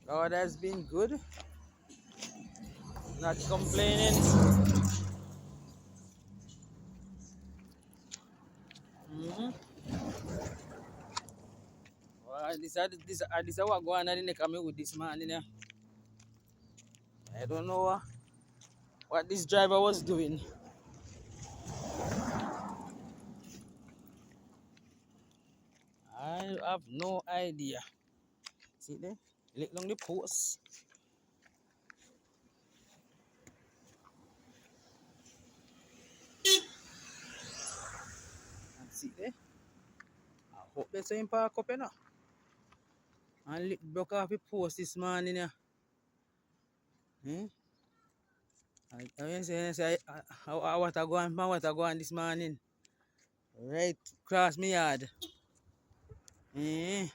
God has been good. Not complaining. Mm-hmm. Well, this is what going on in the coming with this man in here. I don't know what this driver was doing. I have no idea. See there? Look along the post. And see there? I hope they say him park up you know. And lick broke off the post this morning here. Eh? What I go on this morning. Right across my yard. Eh?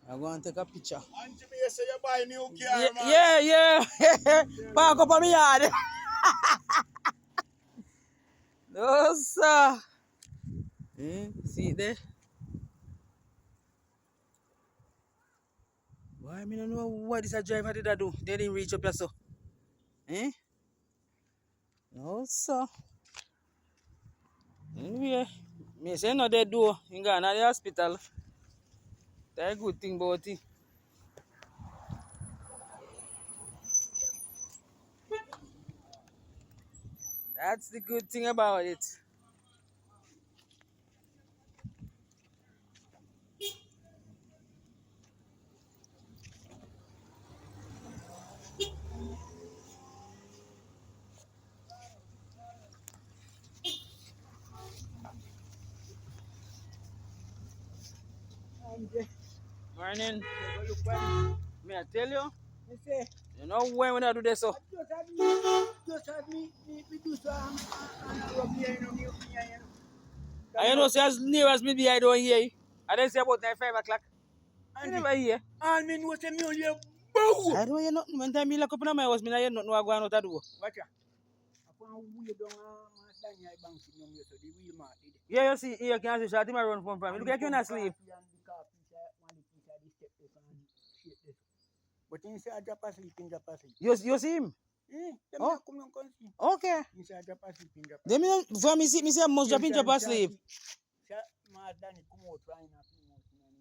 I go and take a picture. Auntie, you say you buy new car, man. Yeah. Park up on my yard. No, sir. See it there? Why I don't know what this a driver did I do? They didn't reach up here, so. Eh? No, sir. Anyway, me say no they do. You go to the hospital. That's a good thing about it. That's the good thing about it. Auntie, Morning. look when May I tell you? you say, You know when I do this so? just had me do some and rub here, you know, me, you know. I know say as near as me be I don't hear you. I didn't say about 5 o'clock. You Auntie, never hear. all me know say me only a bow. I don't hear nothing. When time me look up in my house, me not hear nothing what going out to do. Watch out. Upon wheel down my Daniel bank in your so the wheel mark did. Yeah, you see, you can see shot him run from. Look like you not sleep. But inside I drop asleep, in drop asleep. You see him? Eh, them Oh. not come and come see. Okay. Inside drop asleep, in drop Then asleep. me, for me see, me say I must drop in drop asleep. My Danny come out trying to come out human.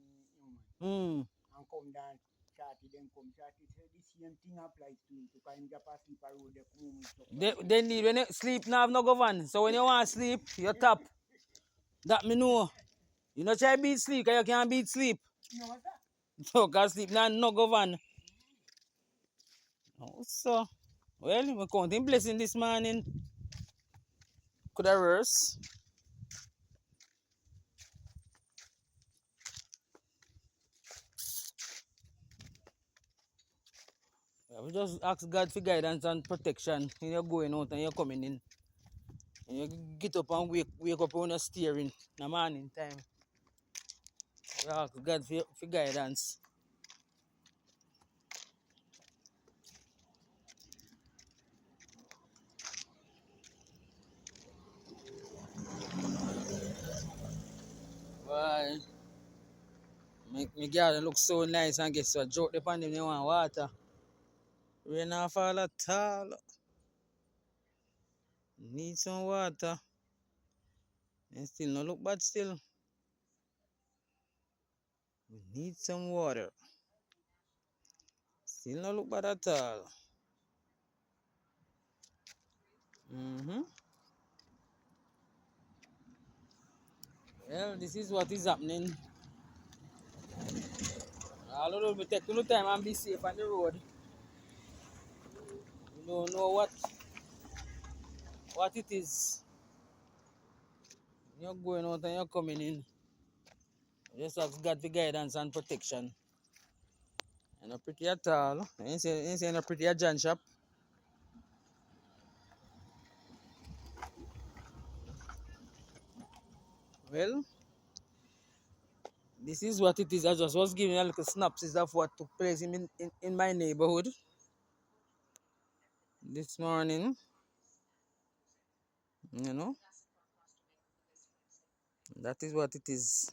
Hmm. And come down, Chatty, then come Chatty. Say the same thing applies to him. To find drop asleep a road, they come home with stuff. They need when you sleep now have no govern. So when you want to sleep, you tap. That me know. You know try beat sleep, cause you can't beat sleep. You know what's that? So cause sleep now no govern. Oh, so well, we counting blessing this morning. Could have worse. We just ask God for guidance and protection when you're going out and you're coming in. And you get up and wake up when you're steering in the morning time. You ask God for guidance. Why? My garden look so nice and guess what? Joke the pan them, they want water. Rain not fall at all. Need some water. And still no look bad still. We need some water. Still no look bad at all. Well, this is what is happening. Although we take no time and be safe on the road. You don't know what it is. You're going out and you're coming in. Just ask God for guidance and protection. You're not pretty at all. You ain't say you're not pretty at John shop. Well, this is what it is. I just was giving a little synopsis of what took place in my neighborhood this morning. You know, that is what it is.